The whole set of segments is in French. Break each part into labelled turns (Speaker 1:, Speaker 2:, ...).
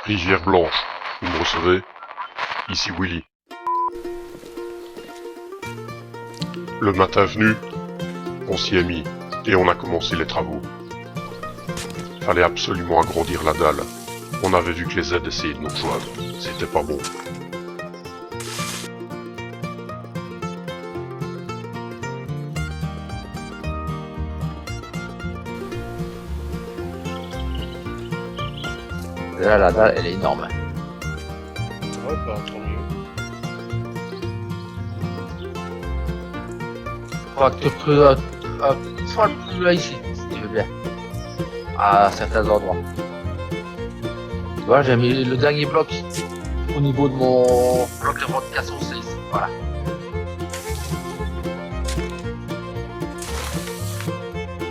Speaker 1: Rivière Blanche, vous me recevez? Ici Willy. Le matin venu, on s'y est mis et on a commencé les travaux. Fallait absolument agrandir la dalle. On avait vu que les aides essayaient de nous rejoindre. C'était pas bon.
Speaker 2: Là, la dalle, elle est énorme.
Speaker 3: Ouais, bah tant mieux.
Speaker 2: Faut que tu creuses un poil plus là ici, si tu veux bien. À certains endroits. Tu vois, j'ai mis le dernier bloc au niveau de mon bloc de revendication 6. Voilà.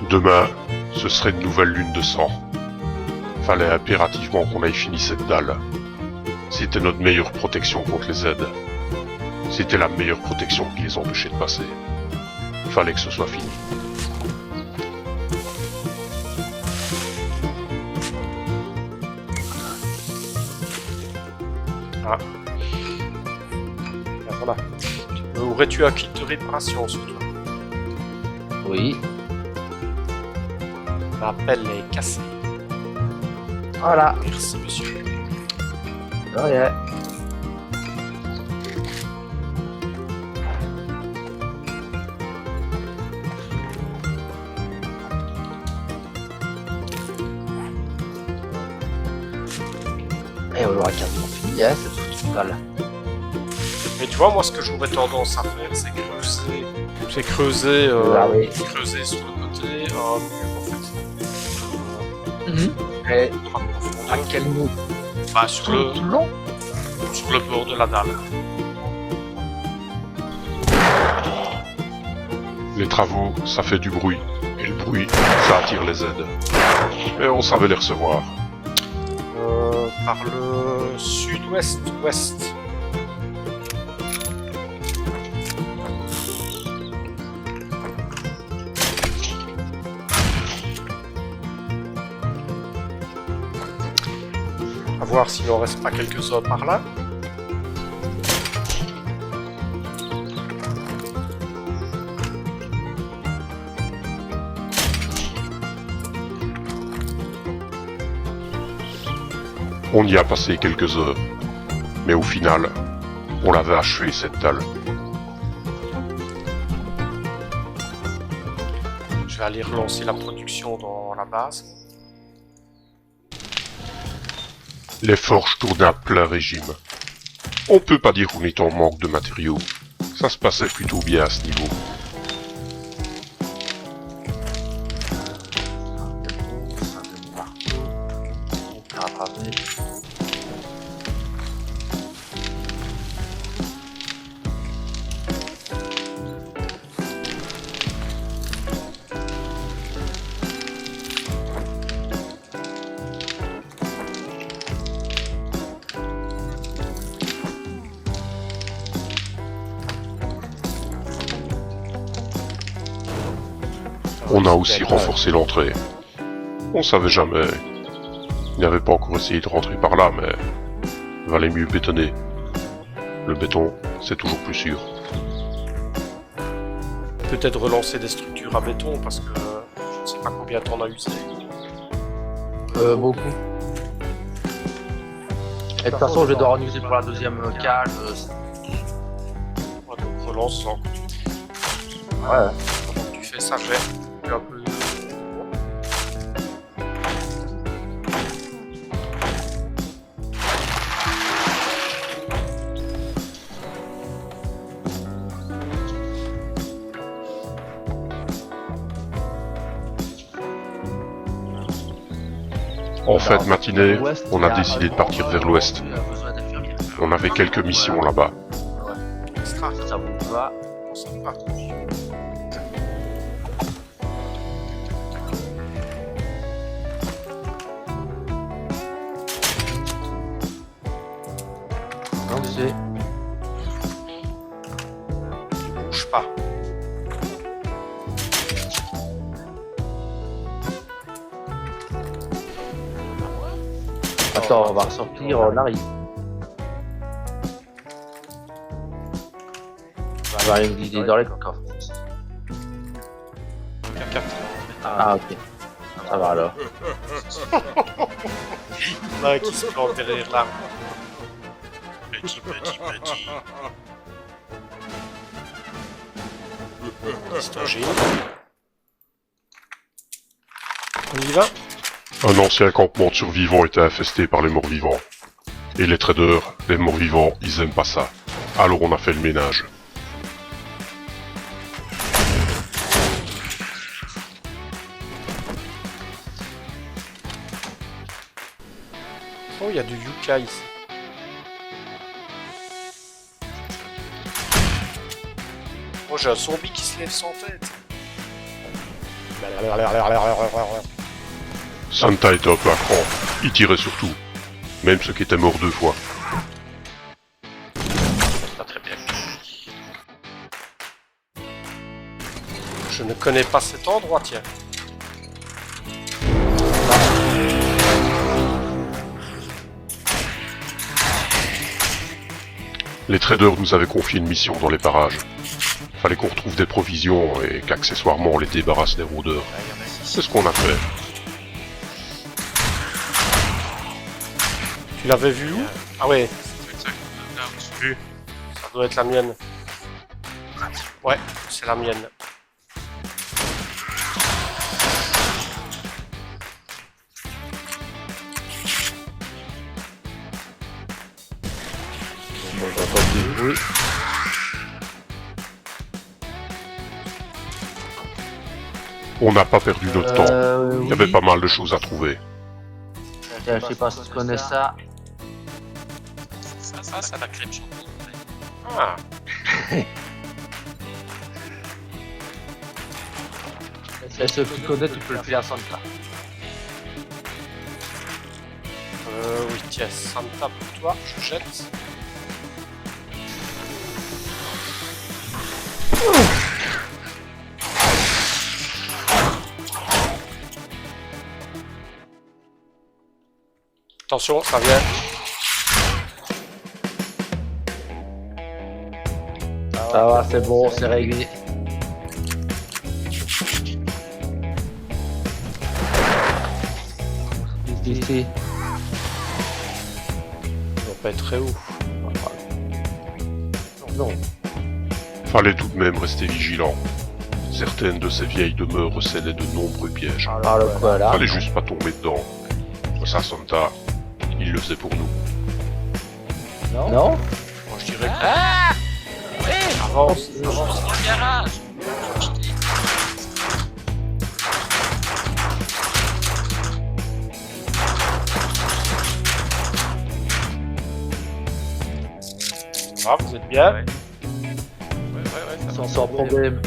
Speaker 1: Demain, ce serait une nouvelle lune de sang. Fallait impérativement qu'on aille finir cette dalle. C'était notre meilleure protection contre les aides. C'était la meilleure protection qui les empêchait de passer. Fallait que ce soit fini.
Speaker 3: Ah. Ben voilà. Aurais-tu un kit de réparation sur toi?
Speaker 2: Oui.
Speaker 3: Ma pelle est cassée.
Speaker 2: Voilà.
Speaker 3: Merci monsieur.
Speaker 2: De rien. Et on aura quasiment fini, hein, cette foutue dalle.
Speaker 3: Mais tu vois, moi ce que j'aurais tendance à faire, c'est creuser. C'est creuser,
Speaker 2: Ah oui.
Speaker 3: creuser sur le côté un mur en fait.
Speaker 2: Et
Speaker 3: Pas de profondeur.
Speaker 2: à quel niveau?
Speaker 3: Bah,
Speaker 2: Tout le long?
Speaker 3: sur le bord de la dalle.
Speaker 1: Les travaux, ça fait du bruit. Et le bruit, ça attire les aides. Et on savait les recevoir.
Speaker 3: Par le sud-ouest-ouest. À voir s'il en reste pas quelques-uns par là.
Speaker 1: On y a passé quelques heures. Mais au final, on l'avait achevé cette dalle.
Speaker 3: Je vais aller relancer la production dans la base.
Speaker 1: Les forges tournaient à plein régime. On peut pas dire qu'on est en manque de matériaux. Ça se passait plutôt bien à ce niveau. On a aussi renforcé l'entrée. On savait jamais. Il n'avait pas encore essayé de rentrer par là, mais valait mieux bétonner. Le béton, c'est toujours plus sûr.
Speaker 3: Peut-être relancer des structures à béton parce que je ne sais pas combien t'en as usé.
Speaker 2: Beaucoup. Et de toute façon, je vais devoir en user pour la deuxième cale.
Speaker 3: Ouais, donc relance-en.
Speaker 2: Ouais.
Speaker 3: Pendant que tu fais ça, j'ai un peu.
Speaker 1: En fait, matinée, on a décidé de partir vers l'ouest. On avait quelques missions là-bas.
Speaker 3: Extra.
Speaker 2: Ça vous va?
Speaker 3: Sympa.
Speaker 2: Non, c'est.
Speaker 3: Bouge pas.
Speaker 2: Attends, on va ressortir, on arrive. On va avoir une idée dans les coffres. Ah, ok. Ça va alors.
Speaker 3: Là, qui se plante derrière l'arbre.
Speaker 1: Petit.
Speaker 3: Histogène. On y va?
Speaker 1: Un ancien campement de survivants était infesté par les morts-vivants. Et les traders, les morts-vivants, ils aiment pas ça. Alors on a fait le ménage.
Speaker 3: Oh, il y a du yucca ici. Oh, j'ai un zombie qui se lève sans tête.
Speaker 1: Santa était un peu à cran. Il tirait sur tout. Même ceux qui étaient morts 2 fois.
Speaker 4: Pas très bien.
Speaker 3: Je ne connais pas cet endroit, tiens.
Speaker 1: Les traders nous avaient confié une mission dans les parages. Fallait qu'on retrouve des provisions et qu'accessoirement on les débarrasse des rôdeurs. C'est ce qu'on a fait.
Speaker 3: Tu l'avais vu où? Ah ouais,
Speaker 4: Ça
Speaker 3: doit être la mienne. Ouais, c'est la mienne.
Speaker 2: Bon, j'entends du bruit.
Speaker 1: On n'a pas perdu notre temps. Il y avait
Speaker 2: Oui.
Speaker 1: pas mal de choses à trouver.
Speaker 2: Tiens, je sais pas si tu connais ça.
Speaker 4: ça, la crème champignon.
Speaker 3: Ah,
Speaker 2: Et ceux qui connaissent, tu peux le filer à Santa.
Speaker 3: oui, tiens, Santa pour toi, je jette. Attention, ça vient.
Speaker 2: Ça va, c'est bon, c'est réglé. Ici.
Speaker 3: Ça doit pas être très haut.
Speaker 2: Non.
Speaker 1: Fallait tout de même rester vigilant. Certaines de ces vieilles demeures recélaient de nombreux pièges.
Speaker 2: Alors le quoi là?
Speaker 1: Fallait juste pas tomber dedans. Ça, Santa, il le faisait pour nous.
Speaker 2: Non?
Speaker 3: Moi, je dirais que...
Speaker 4: Ah ouais,
Speaker 3: Avance, avance.
Speaker 4: dans le garage.
Speaker 3: Ah, vous êtes bien?
Speaker 4: Ouais, ça va.
Speaker 2: Sans problème.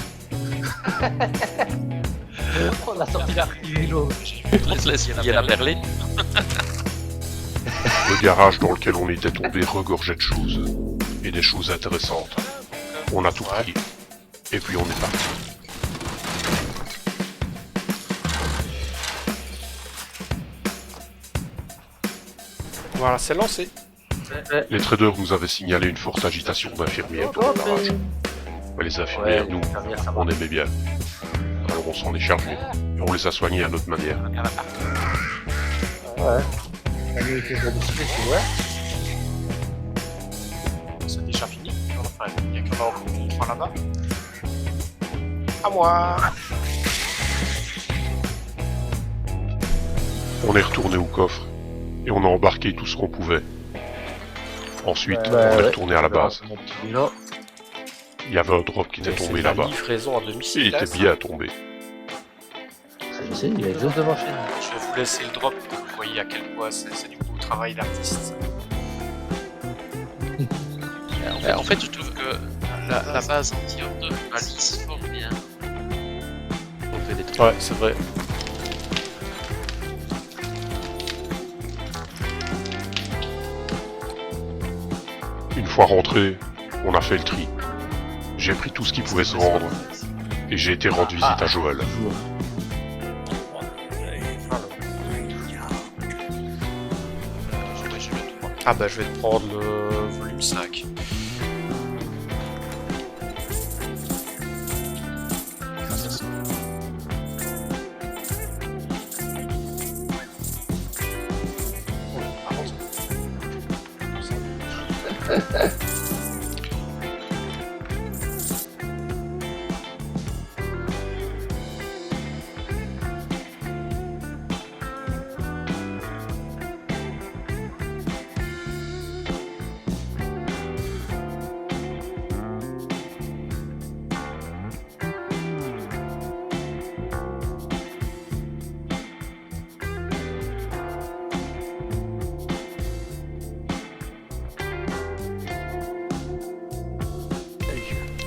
Speaker 2: On a sorti l'artillerie.
Speaker 4: On se laisse filer la berline.
Speaker 1: Le garage dans lequel on était tombé regorgeait de choses. Et des choses intéressantes. On a tout pris. Et puis on est parti.
Speaker 3: Voilà, c'est lancé.
Speaker 1: Les traders nous avaient signalé une forte agitation d'infirmières dans le garage. Mais les infirmières, nous, on aimait bien. Alors on s'en est chargé. Et on les a soignés à notre manière.
Speaker 2: Ouais. La nuit était de ouais.
Speaker 3: C'est déjà fini. Enfin, il y a qu'un encore qui prend là-bas. À moi.
Speaker 1: On est retourné au coffre. Et on a embarqué tout ce qu'on pouvait. Ensuite,
Speaker 2: Ouais,
Speaker 1: on est
Speaker 2: ouais.
Speaker 1: retourné à la base.
Speaker 2: Mon petit vélo.
Speaker 1: Il y avait un drop qui était
Speaker 3: Mais c'est
Speaker 1: tombé
Speaker 3: de la
Speaker 1: là-bas.
Speaker 3: livraison à
Speaker 1: Il
Speaker 3: domicile.
Speaker 1: était bien tombé.
Speaker 2: C'est, il est juste devant chez nous.
Speaker 3: Je vais vous laisser le drop pour que vous voyez à quel point c'est du beau travail d'artiste.
Speaker 4: En fait, je trouve que la base anti-hors de balise fort bien. On fait des trucs.
Speaker 3: Ouais, c'est vrai.
Speaker 1: Une fois rentré, on a fait le tri. J'ai pris tout ce qui pouvait se rendre. Et j'ai été rendre visite à Joël.
Speaker 2: Toujours.
Speaker 3: Ah bah je vais te prendre le volume 5.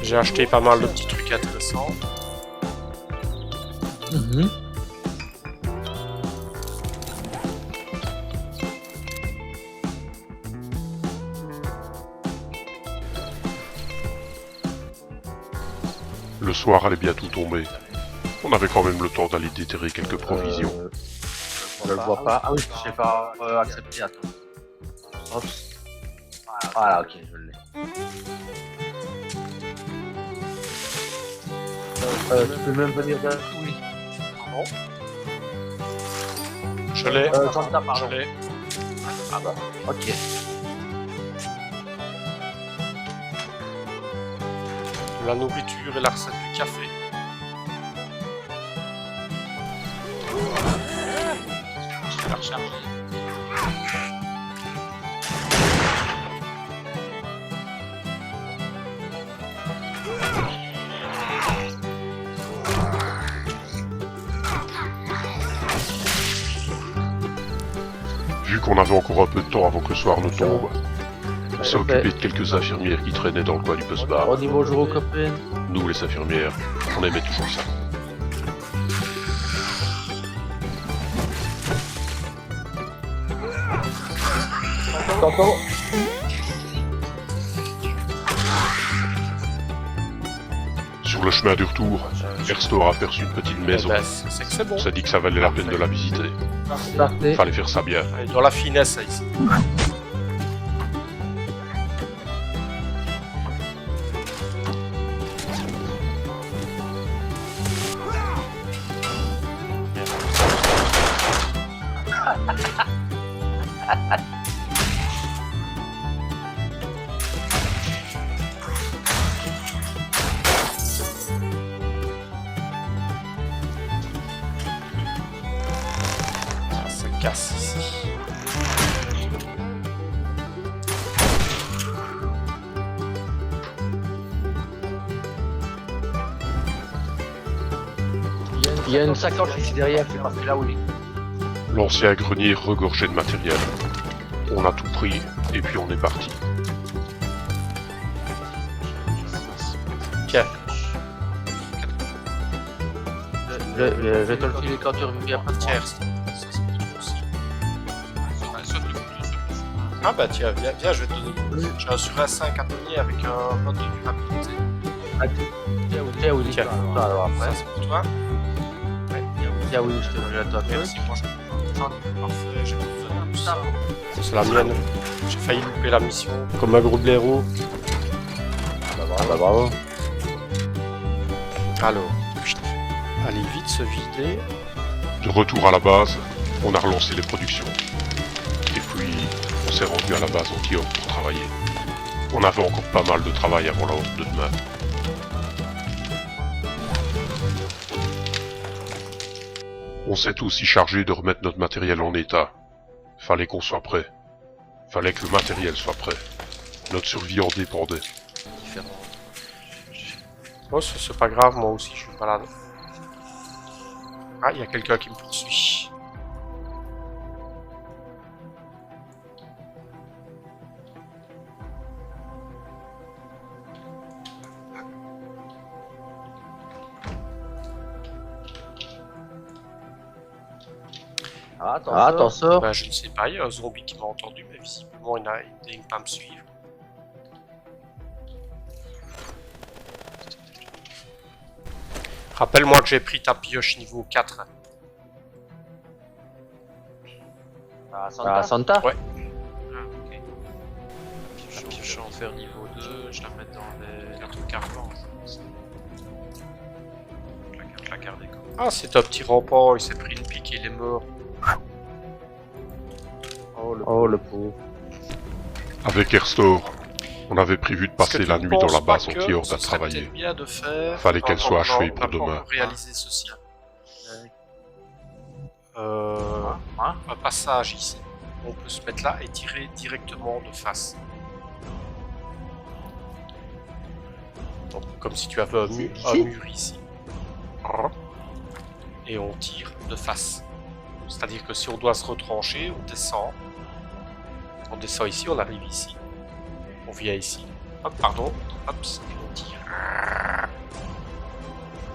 Speaker 3: J'ai acheté pas mal de petits trucs intéressants.
Speaker 2: Mhm.
Speaker 1: Le soir allait bientôt tomber. On avait quand même le temps d'aller déterrer quelques provisions.
Speaker 2: Je le vois pas. Ah oui, je sais pas accepter, attends. Hop. Voilà, ok, je l'ai. Tu peux même venir vers oui.
Speaker 3: Pardon. Je l'ai.
Speaker 2: Santa, pardon.
Speaker 3: Je l'ai.
Speaker 2: Ah bah, ok.
Speaker 3: La nourriture et la recette du café.
Speaker 4: Je vais la recharger.
Speaker 1: Vu qu'on avait encore un peu de temps avant que le soir ne tombe, on s'est occupé de quelques infirmières qui traînaient dans le coin du post-bar.
Speaker 2: On dit bonjour aux copains.
Speaker 1: Nous, les infirmières, on aimait toujours ça.
Speaker 2: T'entends?
Speaker 1: Sur le chemin du retour, Erstor a aperçu une petite maison.
Speaker 3: Ben, c'est que c'est bon.
Speaker 1: On s'est dit que ça valait la peine de la visiter.
Speaker 2: Parfait.
Speaker 1: Fallait faire ça bien.
Speaker 3: Allez, dans la finesse, ça, ici. Ça se casse ici.
Speaker 2: Il y a une sacoche ici derrière qui est partie là, oui.
Speaker 1: L'ancien grenier regorgeait de matériel. On a tout pris, et puis on est parti.
Speaker 3: Tiens,
Speaker 2: Je vais te le filer quand tu reviens après.
Speaker 3: tiens, ça c'est pour toi aussi.
Speaker 4: Saute le couteau sur le chemin.
Speaker 3: Ah bah tiens, viens, je vais te donner. J'ai un sur un 5 à donner avec un mode de durabilité.
Speaker 2: Tiens, oui,
Speaker 3: Tiens.
Speaker 2: toi, alors après.
Speaker 3: Ça c'est pour toi. Ouais,
Speaker 2: Tiens, oui, je te le jette à toi.
Speaker 3: merci, moi je parfait, j'ai pas besoin de ça. C'est la mienne. J'ai failli louper la mission. Comme un gros blaireau.
Speaker 2: Ah bah bravo.
Speaker 3: Alors, allez vite se vider.
Speaker 1: De retour à la base, on a relancé les productions. Et puis, on s'est rendu à la base Antiope pour travailler. On avait encore pas mal de travail avant la horde de demain. On s'est aussi chargé de remettre notre matériel en état. Fallait qu'on soit prêt. Fallait que le matériel soit prêt. Notre survie en dépendait.
Speaker 4: Différent.
Speaker 3: Oh, c'est pas grave, moi aussi je suis malade. Ah, il y a quelqu'un qui me poursuit.
Speaker 2: Attention.
Speaker 3: Bah, je ne sais pas, il y a un zombie qui m'a entendu, mais visiblement il ne daigne pas me suivre. Rappelle-moi que j'ai pris ta pioche niveau 4.
Speaker 2: Santa.
Speaker 3: Ouais.
Speaker 4: Ah, ok. pioche en fer niveau 2, je la mets dans les trucs carpents. Je la garde comme.
Speaker 3: Ah, c'est un petit rampant, il s'est pris une pique et il est mort.
Speaker 2: Oh le pauvre.
Speaker 1: Avec Airstor, on avait prévu de
Speaker 3: Est-ce que
Speaker 1: passer
Speaker 3: tu
Speaker 1: la
Speaker 3: ne
Speaker 1: nuit dans
Speaker 3: penses
Speaker 1: la
Speaker 3: pas
Speaker 1: base
Speaker 3: que
Speaker 1: anti-horde
Speaker 3: ce
Speaker 1: à
Speaker 3: serait
Speaker 1: travailler.
Speaker 3: peut-être bien de faire...
Speaker 1: Fallait qu'elle soit achevée
Speaker 3: on
Speaker 1: pour
Speaker 3: n'a pas
Speaker 1: demain.
Speaker 3: encore réalisé ceci.
Speaker 2: Hein
Speaker 3: Un passage ici. On peut se mettre là et tirer directement de face. Donc, comme si tu avais un mur ici. Et on tire de face. C'est-à-dire que si on doit se retrancher, on descend. On descend ici, on arrive ici. On vient ici. Hop, pardon. Hop, et on tire.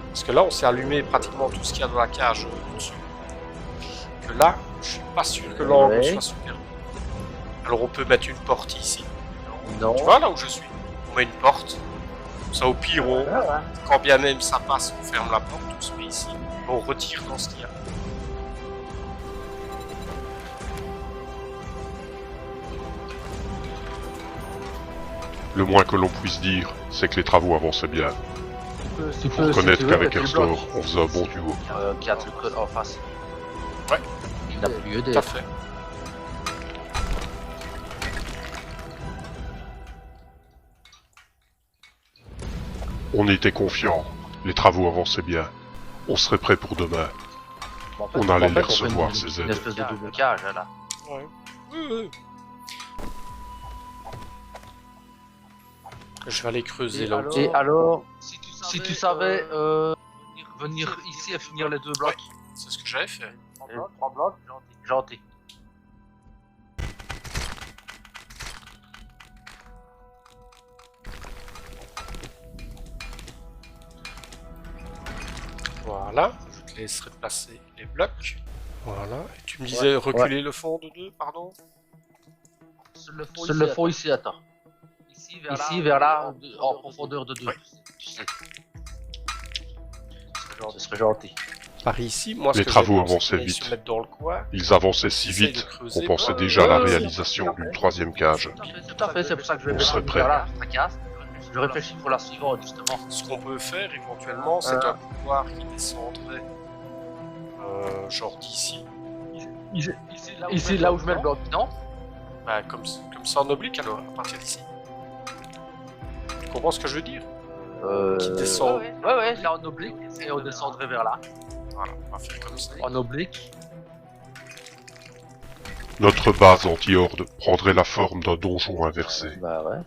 Speaker 3: Parce que là, on s'est allumé pratiquement tout ce qu'il y a dans la cage dessus. Que là, je suis pas sûr que l'angle soit super. Alors on peut mettre une porte ici.
Speaker 2: Non.
Speaker 3: Tu vois là où je suis? On met une porte. Ça au pire, quand bien même ça passe, on ferme la porte, on se met ici. On retire dans ce qu'il y a.
Speaker 1: Le moins que l'on puisse dire, c'est que les travaux avançaient bien.
Speaker 2: Tu
Speaker 1: Faut reconnaître qu'avec Airstor, on faisait un bon duo.
Speaker 2: Qui a le code en face.
Speaker 3: Ouais.
Speaker 2: Il n'a plus
Speaker 3: Tout à
Speaker 2: EDF.
Speaker 3: fait.
Speaker 1: On était confiants, les travaux avançaient bien. On serait prêt pour demain.
Speaker 2: En fait,
Speaker 1: On allait
Speaker 2: en fait,
Speaker 1: les
Speaker 2: on fait
Speaker 1: recevoir,
Speaker 2: une-
Speaker 1: ces
Speaker 2: Une
Speaker 1: aides.
Speaker 2: espèce de double cage là.
Speaker 3: Ouais. Oui. Je vais aller creuser là
Speaker 2: Et alors, si tu savais venir ici et finir les deux blocs.
Speaker 3: C'est ce que j'avais fait.
Speaker 2: 3 blocs, gentil.
Speaker 3: Voilà. Je te laisserai placer les blocs. Voilà. Et tu me disais reculer le fond de 2, pardon?
Speaker 2: Seul le fond ici, attends. Ici, vers là, en profondeur de 2.
Speaker 3: Ouais.
Speaker 2: Tu sais. Ce serait gentil.
Speaker 3: Par ici, moi, ce
Speaker 1: Les
Speaker 3: que
Speaker 1: travaux
Speaker 3: je vais
Speaker 1: avançaient
Speaker 3: c'est
Speaker 1: vite.
Speaker 3: se mettre dans le coin.
Speaker 1: Ils avançaient si
Speaker 3: Essaye de
Speaker 1: vite
Speaker 3: creuser
Speaker 1: qu'on pensait
Speaker 3: pour-
Speaker 1: déjà à la
Speaker 2: Ouais,
Speaker 1: réalisation d'une troisième cage.
Speaker 2: Tout à fait, c'est pour ça que je vais
Speaker 1: On serait prêt.
Speaker 2: vers là, fracasse. Je réfléchis pour la suivante, justement.
Speaker 3: Ce qu'on peut faire éventuellement, c'est un couloir qui descendrait genre d'ici.
Speaker 2: Ici, là où je mets le bloc, non?
Speaker 3: Bah, comme ça en oblique alors, à partir d'ici. Tu comprends ce que je veux dire? Qui descend.
Speaker 2: Ouais, là en oblique, et on descendrait vers là.
Speaker 3: Voilà, on va faire comme ça.
Speaker 2: En oblique.
Speaker 1: Notre base anti-horde prendrait la forme d'un donjon inversé.
Speaker 2: Bah ouais.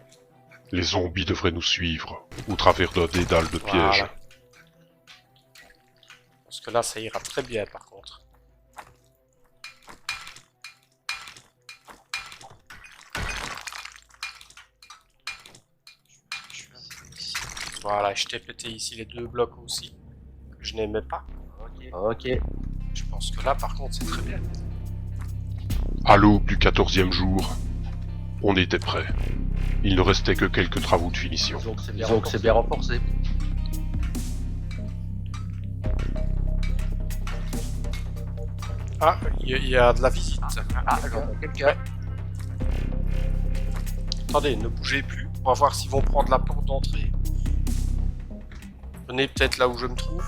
Speaker 1: Les zombies devraient nous suivre, au travers d'un dédale de pièges.
Speaker 3: Voilà. Parce que là, ça ira très bien par contre. Voilà, je t'ai pété ici les 2 blocs aussi, que je n'aimais pas.
Speaker 2: Ok.
Speaker 3: Je pense que là, par contre, c'est très bien.
Speaker 1: À l'aube du 14e jour, on était prêts. Il ne restait que quelques travaux de finition.
Speaker 2: Disons que c'est bien renforcé.
Speaker 3: Ah, il y a de la visite.
Speaker 2: Ah, j'entends quelqu'un.
Speaker 3: Attendez, ne bougez plus. On va voir s'ils vont prendre la porte d'entrée. Venez peut-être là où je me trouve.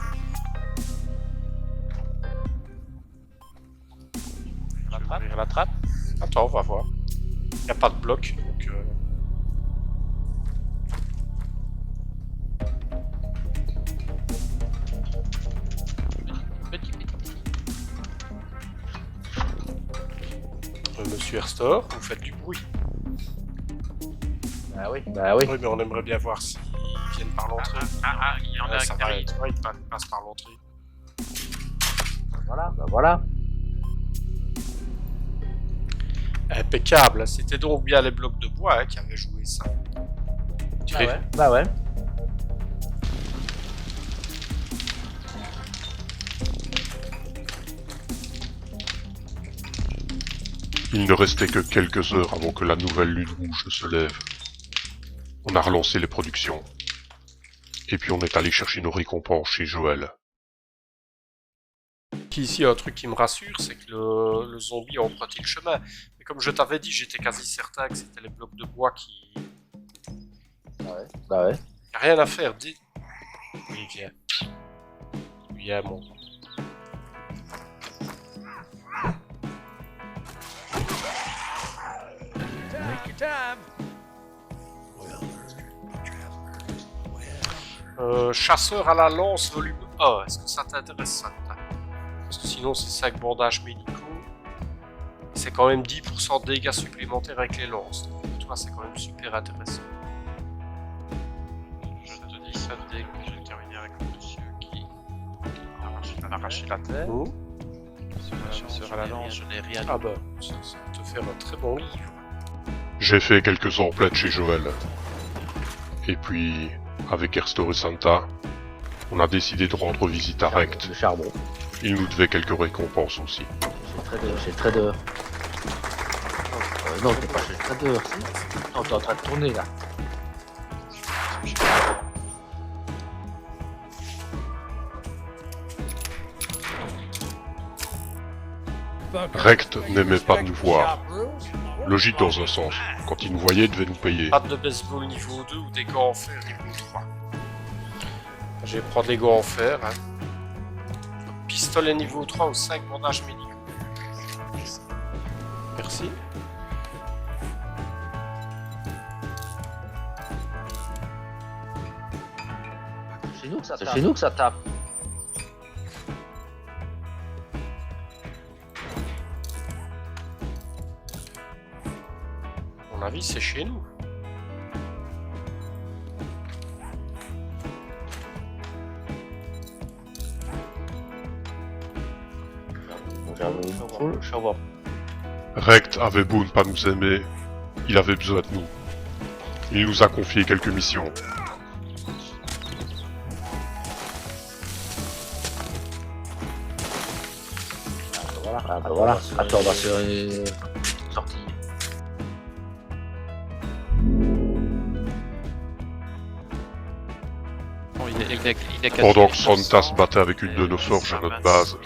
Speaker 3: Je vais ouvrir la trappe. Attends, on va voir. Il n'y a pas de bloc, donc... Monsieur Airstor, vous faites du bruit.
Speaker 2: Bah oui.
Speaker 3: Oui, mais on aimerait bien voir s'ils viennent par l'entrée.
Speaker 4: Il y en a
Speaker 3: Ça
Speaker 4: qui
Speaker 3: va
Speaker 4: arrivent.
Speaker 3: être, ouais, ils passent par l'entrée.
Speaker 2: Voilà.
Speaker 3: Impeccable, c'était donc bien les blocs de bois qui avaient joué ça.
Speaker 2: Bah ouais.
Speaker 1: Il ne restait que quelques heures avant que la nouvelle lune rouge ne se lève. On a relancé les productions. Et puis on est allé chercher nos récompenses chez Joël.
Speaker 3: Ici, un truc qui me rassure, c'est que le zombie a emprunté le chemin. Mais comme je t'avais dit, j'étais quasi certain que c'était les blocs de bois qui
Speaker 2: Bah ouais.
Speaker 3: Y a rien à faire, dis. Oui, viens. Viens, mon. Chasseur à la lance, volume 1. Est-ce que ça t'intéresse, ça? Parce que sinon, c'est 5 bandages médicaux. C'est quand même 10% de dégâts supplémentaires avec les lances. Donc, pour toi, c'est quand même super intéressant.
Speaker 4: Je te dis ça dès que j'ai terminé avec le monsieur qui a arraché la tête.
Speaker 3: Oh.
Speaker 4: Sur la lance, je n'ai rien
Speaker 3: Ah bah, ça va te faire un très bon livre.
Speaker 1: J'ai fait quelques emplettes chez Joël. Et puis, avec Erstor et Santa, on a décidé de rendre visite à Rect.
Speaker 2: Le charbon.
Speaker 1: Il nous devait quelques récompenses aussi.
Speaker 2: Chez le trader. Non, t'es pas chez le trader, si. Non, t'es en train de tourner là.
Speaker 1: Rect n'aimait pas nous voir. Logique dans un sens. Quand il nous voyait, il devait nous payer.
Speaker 3: Patte de baseball niveau 2 ou des gants en fer niveau 3. Je vais prendre les gants en fer. Hein. Pistolet niveau 3 ou 5 bandages médicaux. Merci.
Speaker 2: C'est chez nous que ça tape.
Speaker 3: À mon avis, c'est chez nous.
Speaker 2: Je vois.
Speaker 1: Rect avait beau ne pas nous aimer, il avait besoin de nous. Il nous a confié quelques missions.
Speaker 2: Voilà. Attends, bah c'est sorti.
Speaker 4: Bon, il est
Speaker 1: Pendant que Santa se battait avec une de nos forges à notre base,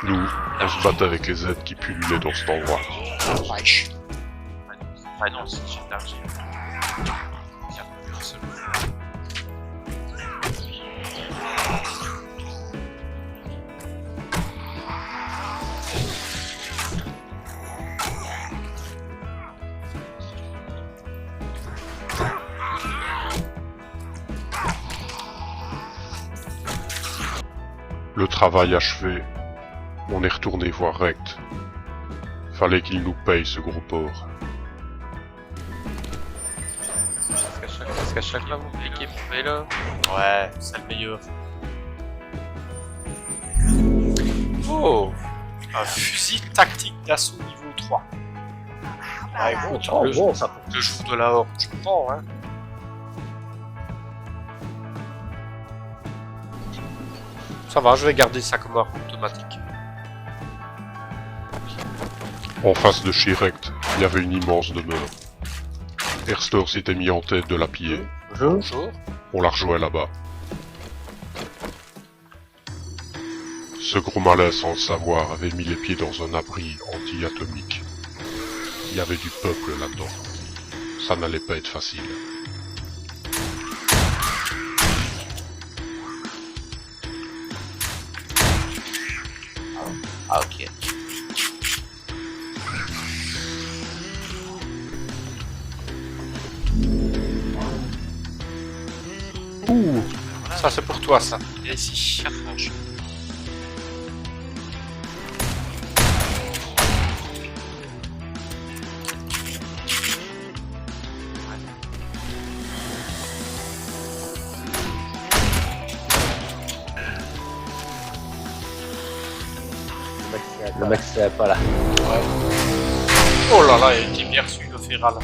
Speaker 1: nous, on se battait avec les aides qui pullulaient dans cet endroit.
Speaker 4: Ah non, c'est j'ai de l'argile.
Speaker 1: Le travail achevé, on est retourné voir Rect. Fallait qu'il nous paye ce gros porc.
Speaker 4: Parce qu'à chaque fois, vous cliquez pour vélo.
Speaker 3: Ouais, c'est le meilleur. Oh, un fusil tactique d'assaut niveau 3. Ah, écoute,
Speaker 2: Oh,
Speaker 3: le,
Speaker 2: bon, ça.
Speaker 3: le jour de la horde, je prends, hein. Ça va, je vais garder ça comme arme automatique.
Speaker 1: En face de chez Rect, il y avait une immense demeure. Erstor s'était mis en tête de la piller.
Speaker 3: Bonjour.
Speaker 1: On la rejoint là-bas. Ce gros malin, sans le savoir, avait mis les pieds dans un abri anti-atomique. Il y avait du peuple là-dedans. Ça n'allait pas être facile.
Speaker 2: Ah, ok.
Speaker 3: Ça, c'est pour toi, ça.
Speaker 4: Il est ici, charge.
Speaker 2: Le mec, c'est pas là.
Speaker 3: Oh là là, il était bien reçu, le féral.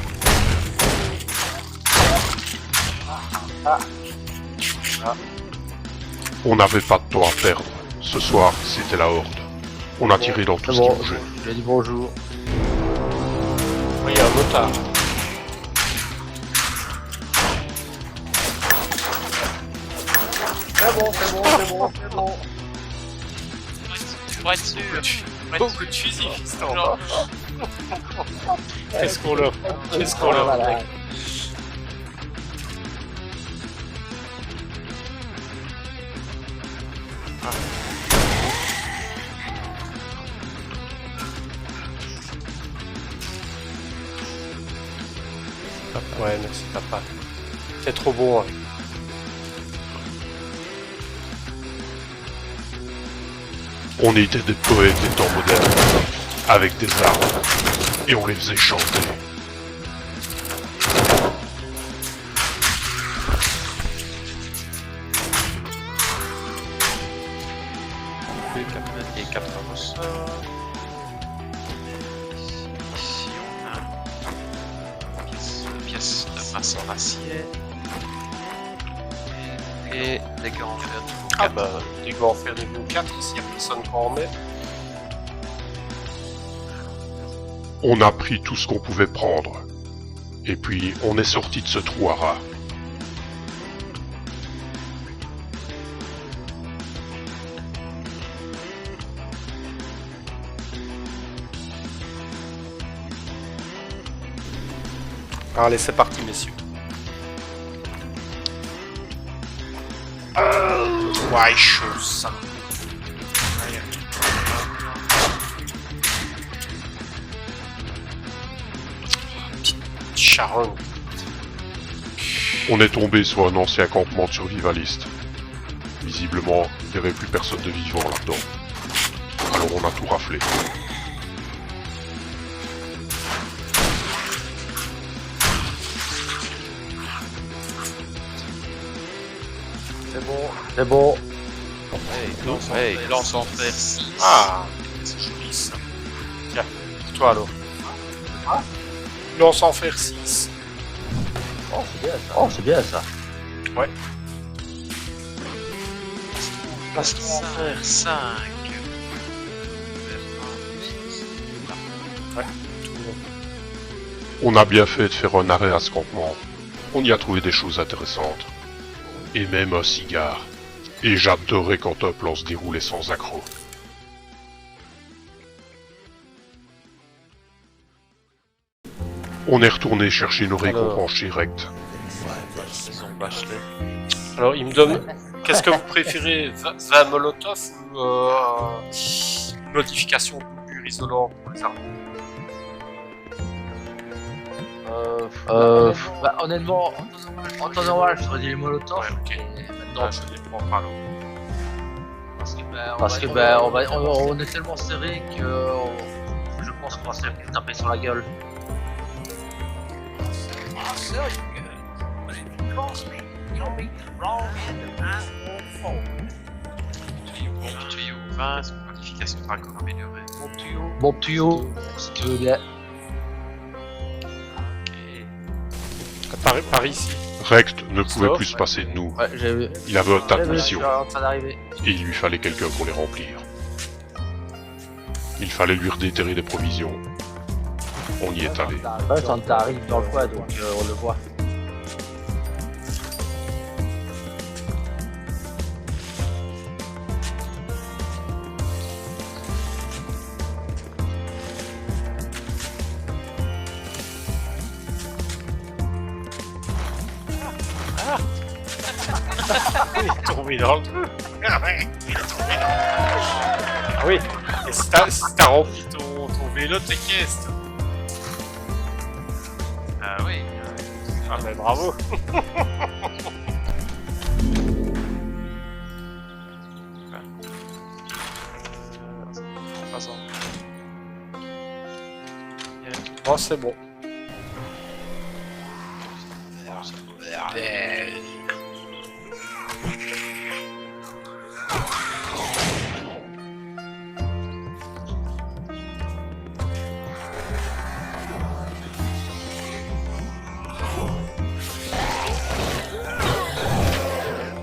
Speaker 1: On n'avait pas de temps à perdre. Ce soir, c'était la horde. On a tiré dans tout ce qui bougeait.
Speaker 2: J'ai dit bonjour.
Speaker 3: Oui, un motard.
Speaker 2: C'est bon.
Speaker 4: Pour être sûr.
Speaker 3: Beaucoup de fusils, fiston. Qu'est-ce qu'on leur met? Ouais, merci papa. T'es trop bon. Hein.
Speaker 1: On était des poètes des temps modernes, avec des armes, et on les faisait chanter.
Speaker 4: Les 4 ressorts. Ici, on a une pièce de masse en acier. Et des gants en fer de
Speaker 3: Ah bah, des gants en fer niveau 4, s'il y a personne qui en met.
Speaker 1: On a pris tout ce qu'on pouvait prendre. Et puis, on est sorti de ce trou à rats.
Speaker 3: Allez, c'est parti, messieurs. Ouais, chaud ça. Petite charogne.
Speaker 1: On est tombé sur un ancien campement de survivalistes. Visiblement, il n'y avait plus personne de vivant là-dedans. Alors on a tout raflé.
Speaker 2: C'est bon.
Speaker 4: lance en fer 6.
Speaker 3: Ah, c'est joli ça. Tiens, pour toi alors. Lance en fer 6.
Speaker 2: Oh, c'est bien ça. Oh, c'est bien ça.
Speaker 4: Lance en fer 5.
Speaker 3: Tout le monde.
Speaker 1: On a bien fait de faire un arrêt à ce campement. On y a trouvé des choses intéressantes. Et même un cigare. Et j'adorais quand un plan se déroulait sans accroc. On est retourné chercher nos récompenses chez Rect.
Speaker 4: Ils ont Bachelet.
Speaker 3: Alors, il me donne. Qu'est-ce que vous préférez 20 molotov ou modification du mur isolant pour les armes?
Speaker 2: Bah, honnêtement, en temps normal, je ferais des molotovs.
Speaker 3: Ouais, ok.
Speaker 2: Et
Speaker 3: Non,
Speaker 2: maintenant,
Speaker 3: je ne les prends pas alors.
Speaker 2: parce que on est tellement serré que je pense qu'on va se faire taper sur la gueule.
Speaker 4: Tuyau 20, modification sera encore améliorée.
Speaker 2: Bon tuyau, si tu veux bien.
Speaker 3: Par ici.
Speaker 1: Rect ne pouvait
Speaker 3: Stop.
Speaker 1: plus se passer de nous.
Speaker 2: Ouais, j'ai vu.
Speaker 1: Il avait un tas de
Speaker 2: Je suis
Speaker 1: missions.
Speaker 2: en train d'arriver.
Speaker 1: Et il lui fallait quelqu'un pour les remplir. Il fallait lui redéterrer des provisions. On y est allé.
Speaker 2: Ouais, Santa arrive dans le coin, donc on le voit.
Speaker 3: Il est tombé dans le trou. Ah ouais, il est tombé dans le... Ah oui. Et si t'as rempli ton vélo, t'es caisse.
Speaker 4: Ah oui.
Speaker 3: Ah mais bravo. Oh, c'est bon.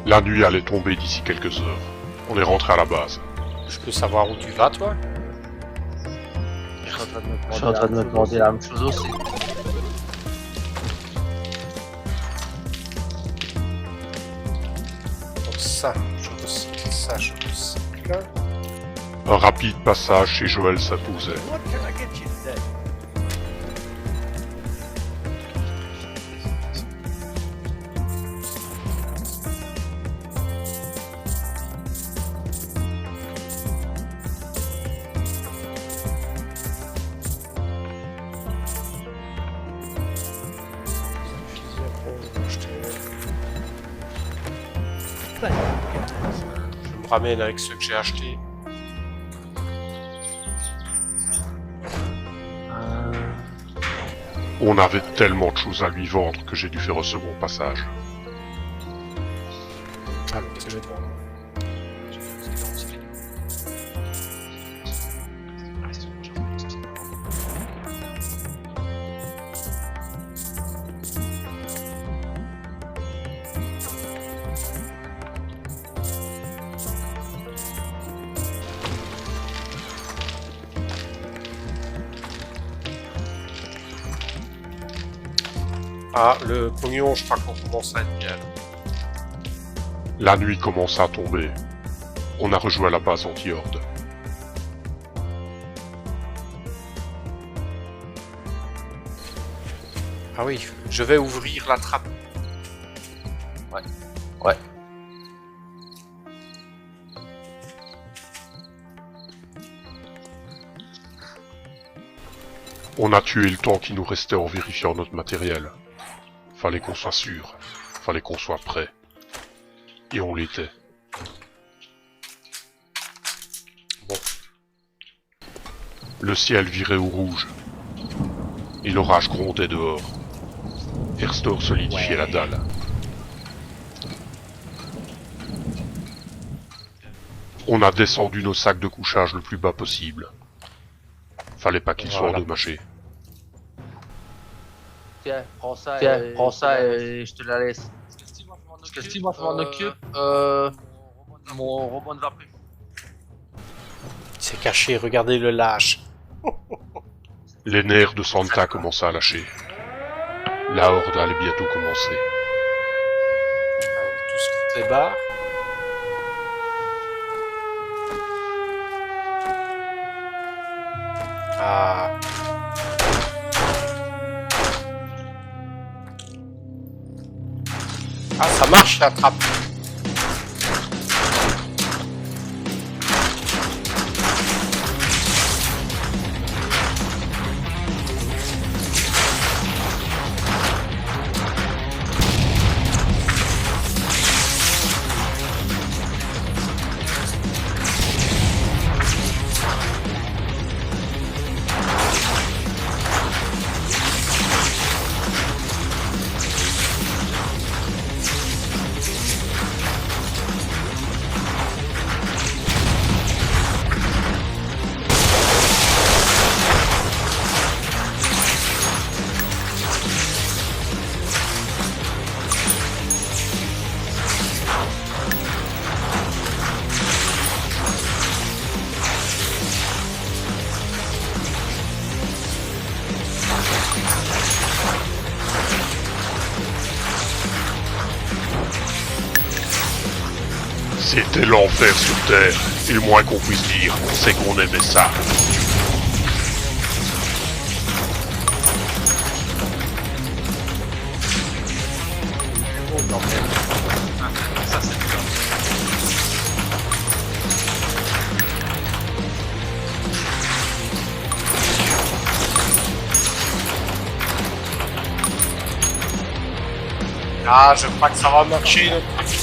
Speaker 1: La nuit allait tomber d'ici quelques heures. On est rentré à la base.
Speaker 3: Je peux savoir où tu vas, toi?
Speaker 2: Je suis en train de me demander la même chose aussi.
Speaker 3: Donc ça, je recycle ça, je recycle.
Speaker 1: Un rapide passage chez Joël s'imposait.
Speaker 3: me ramène avec ceux que j'ai achetés.
Speaker 1: On avait tellement de choses à lui vendre que j'ai dû faire un second passage.
Speaker 3: Alors, qu'est-ce que je vais te vendre? Ah, le pognon, je crois qu'on commence à être bien.
Speaker 1: La nuit commença à tomber. On a rejoint la base anti-horde.
Speaker 3: Ah oui, je vais ouvrir la trappe.
Speaker 2: Ouais.
Speaker 1: On a tué le temps qui nous restait en vérifiant notre matériel. Fallait qu'on soit sûr. Fallait qu'on soit prêt. Et on l'était.
Speaker 3: Bon.
Speaker 1: Le ciel virait au rouge. Et l'orage grondait dehors. Erstor solidifiait la dalle. On a descendu nos sacs de couchage le plus bas possible. Fallait pas qu'ils soient
Speaker 3: Voilà.
Speaker 1: endommagés.
Speaker 2: Tiens, prends ça et je te la laisse. Parce que si moi je m'en occupe, mon robot ne va plus.
Speaker 3: C'est caché, regardez le lâche.
Speaker 1: Les nerfs de Santa commençaient à lâcher. La horde allait bientôt commencer.
Speaker 3: Tous contre les barres. Ah. Ah, ça marche la trappe.
Speaker 1: C'était l'enfer sur Terre, et le moins qu'on puisse dire, c'est qu'on aimait ça.
Speaker 4: Ça, c'est bien.
Speaker 3: Ah, je crois que ça va marcher notre truc.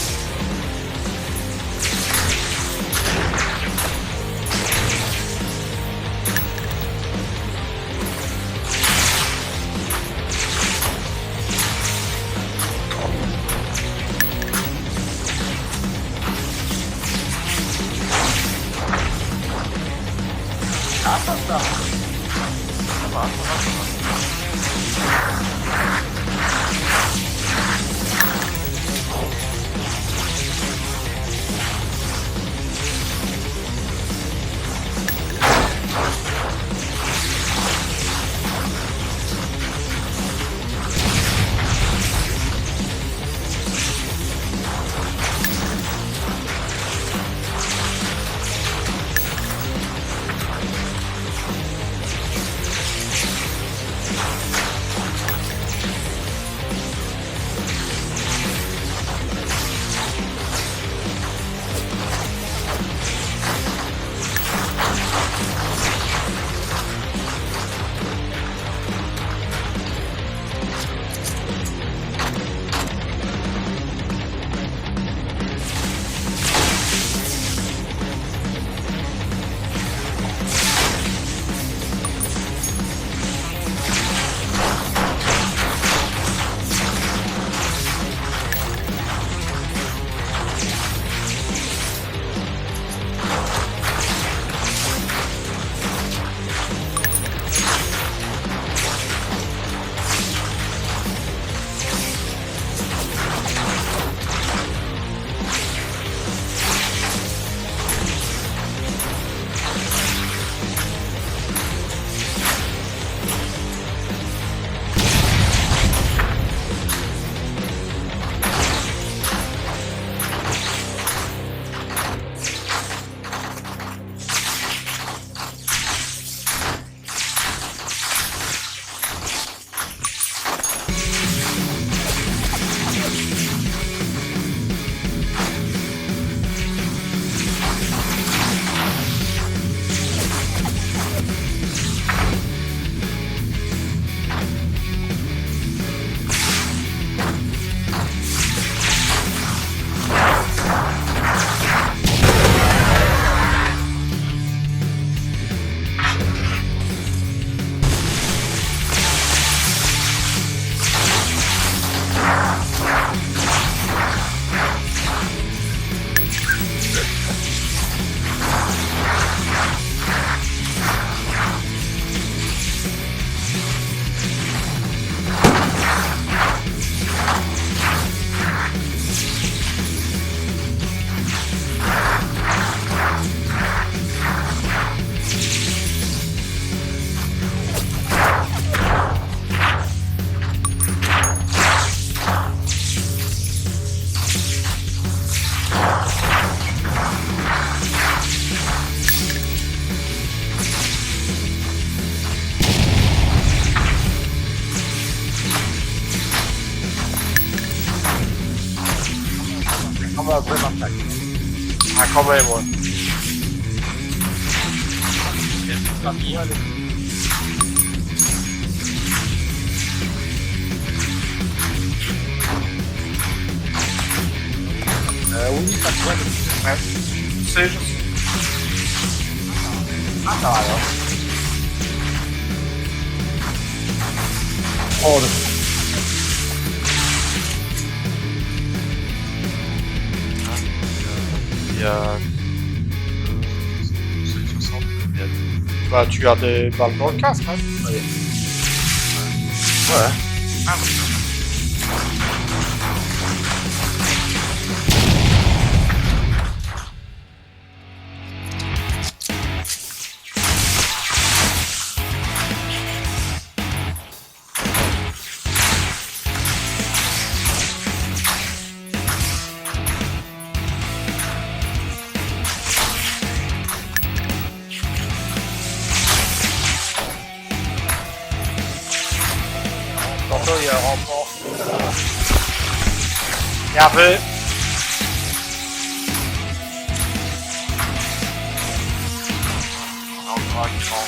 Speaker 3: quand même, ouais.
Speaker 2: Oui, ça pourrait.
Speaker 3: Ouais. Je sais.
Speaker 2: Ah, ça va alors. Oh,
Speaker 4: Il y a 60, il y a
Speaker 3: Bah, tu as des balles dans le casque, hein.
Speaker 2: ouais.
Speaker 4: ah, oui.
Speaker 2: Tantôt, il y a un rempart.
Speaker 3: Regardez.
Speaker 2: Encore un grand.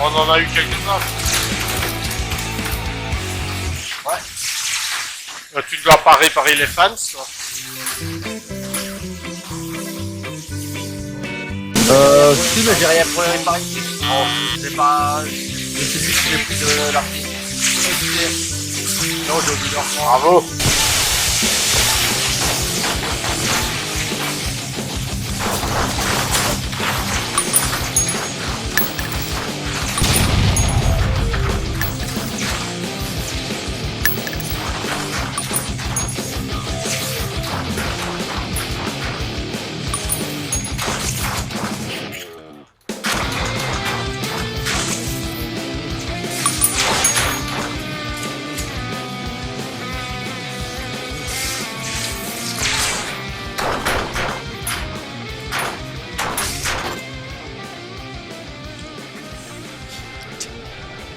Speaker 3: On en a eu quelques-uns. Ouais. Tu dois pas réparer les fans, toi.
Speaker 2: Si, mais j'ai rien pour les réparer. Oh, c'est pas. C'est juste que j'ai pris de l'artiste. Non, j'ai oublié leur
Speaker 3: Bravo.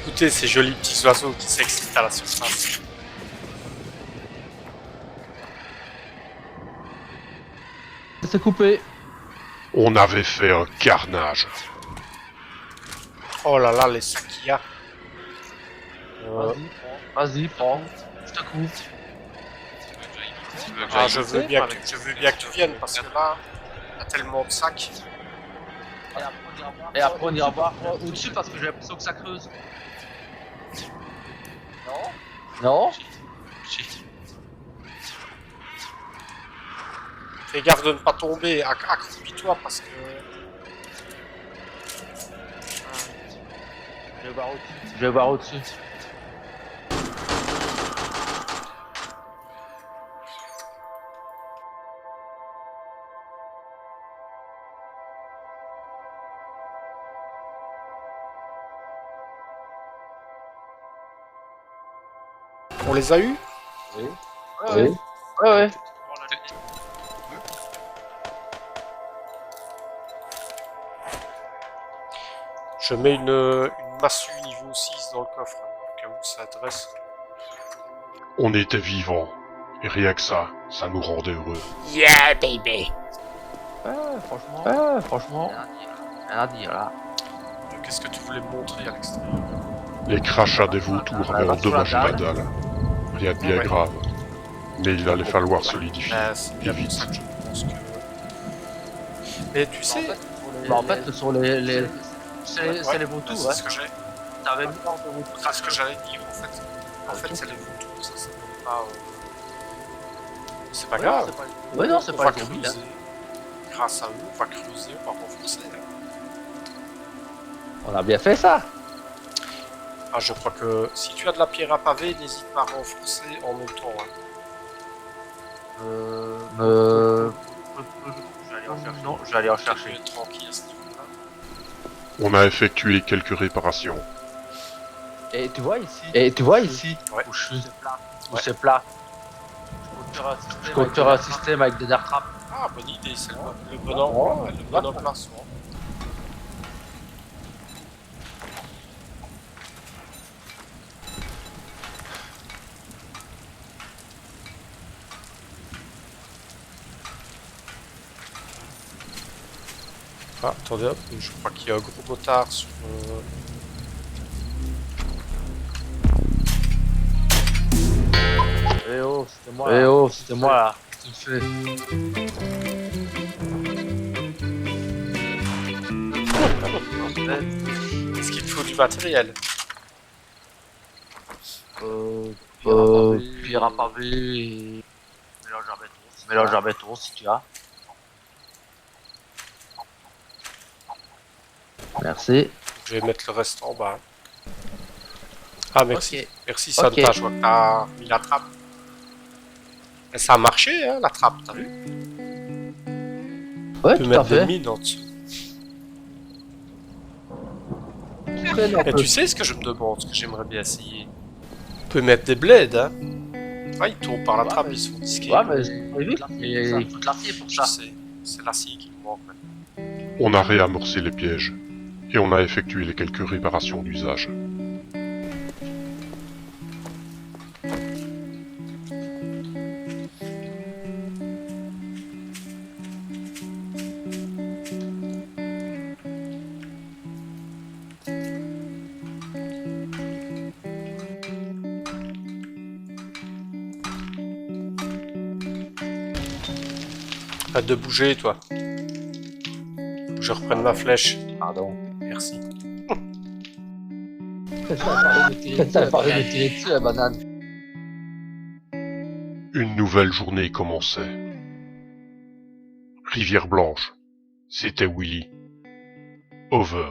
Speaker 3: Écoutez ces jolis petits oiseaux qui s'excitent à la surface.
Speaker 2: C'est coupé.
Speaker 1: On avait fait un carnage.
Speaker 3: Oh là là, les sacs qu'il y a.
Speaker 2: Vas-y, prends. Je te coupe.
Speaker 4: Tu veux que
Speaker 3: Ah,
Speaker 4: j'aille
Speaker 3: je veux
Speaker 4: monter,
Speaker 3: bien
Speaker 4: par
Speaker 3: que,
Speaker 4: exemple,
Speaker 3: je veux bien que tu viennes parce que là, il y a tellement de sacs.
Speaker 2: Et après, on ira voir au-dessus parce que j'ai l'impression que ça creuse. Non.
Speaker 4: Shit.
Speaker 3: Fais gaffe de ne pas tomber, accroupis-toi parce que...
Speaker 2: Je vais voir au-dessus. Je vais voir au-dessus.
Speaker 3: On les a eus?
Speaker 2: Oui.
Speaker 4: Ouais,
Speaker 2: Oui. Ouais.
Speaker 4: Bon, la lunette.
Speaker 3: Je mets une massue niveau 6 dans le coffre, hein, au cas où ça intéresse.
Speaker 1: On était vivants. Et rien que ça nous rendait heureux.
Speaker 3: Yeah, baby!
Speaker 2: Ouais, franchement. Rien à dire là.
Speaker 3: Qu'est-ce que tu voulais me montrer à l'extérieur?
Speaker 1: Les crachats des vautours avaient endommagé la dalle. Rien de bien
Speaker 3: Ouais.
Speaker 1: grave. Mais il allait falloir solidifier.
Speaker 3: C'est
Speaker 1: Et
Speaker 3: bien pour
Speaker 1: vite.
Speaker 3: ça que je pense que... Mais tu sais...
Speaker 2: Bah, en fait, sur les. C'est
Speaker 3: Ouais,
Speaker 2: les vautours,
Speaker 3: c'est
Speaker 2: hein.
Speaker 3: ce que j'ai...
Speaker 2: T'avais une sorte de vautour.
Speaker 3: C'est ce que j'allais dire, en fait. En fait, c'est les vautours, ça s'appelle pas... C'est pas grave.
Speaker 2: Ouais, non, c'est
Speaker 3: On
Speaker 2: pas
Speaker 3: va
Speaker 2: les zombies, là.
Speaker 3: creuser. Grâce à eux, on va creuser, on va renforcer.
Speaker 2: On a bien fait ça.
Speaker 3: Ah, je crois que si tu as de la pierre à pavé, n'hésite pas à renforcer en même temps. Hein.
Speaker 2: Non, je vais aller en
Speaker 3: Je
Speaker 2: chercher.
Speaker 3: vais être tranquille à ce niveau-là.
Speaker 1: On a effectué quelques réparations.
Speaker 2: Et tu vois ici.
Speaker 3: Ouais.
Speaker 2: Où je suis. Où
Speaker 3: Ouais.
Speaker 2: c'est plat. Je compte faire un système avec des air trappes.
Speaker 3: Ah, bonne idée, c'est le bon endroit, le bon emplacement. Ah, attendez, hop, je crois qu'il y a un gros motard sur...
Speaker 2: Eh oh, c'était moi là. Qu'est-ce que tu fais?
Speaker 3: Est-ce qu'il te faut du matériel?
Speaker 2: Pierre à pavé et mélange à béton si tu as. Merci.
Speaker 3: Je vais mettre le reste en bas. Ah, merci.
Speaker 2: Ok.
Speaker 3: Merci, Santa, je vois que t'as mis la trappe. Et ça a marché, hein, la trappe, t'as vu?
Speaker 2: Ouais,
Speaker 3: Tu peux
Speaker 2: tout à
Speaker 3: mettre des
Speaker 2: fait.
Speaker 3: mines en dessous.
Speaker 2: Traîne un
Speaker 3: Et
Speaker 2: peu.
Speaker 3: tu sais ce que je me demande, ce que j'aimerais bien essayer? On peut mettre des bleds, hein? Ah, ils tournent par la trappe, ils sont disqués.
Speaker 2: Ouais, mais c'est vite. Il faut de l'acier pour
Speaker 3: Je
Speaker 2: ça.
Speaker 3: sais, c'est l'acier qui me manque. Ouais.
Speaker 1: On a réamorcé les pièges. Et on a effectué les quelques réparations d'usage.
Speaker 3: Arrête de bouger, toi. Faut que je reprenne ma flèche.
Speaker 2: Pardon.
Speaker 3: Merci.
Speaker 2: Ça paraît de tirer dessus la banane.
Speaker 1: Une nouvelle journée commençait. Rivière Blanche. C'était Willy. Over.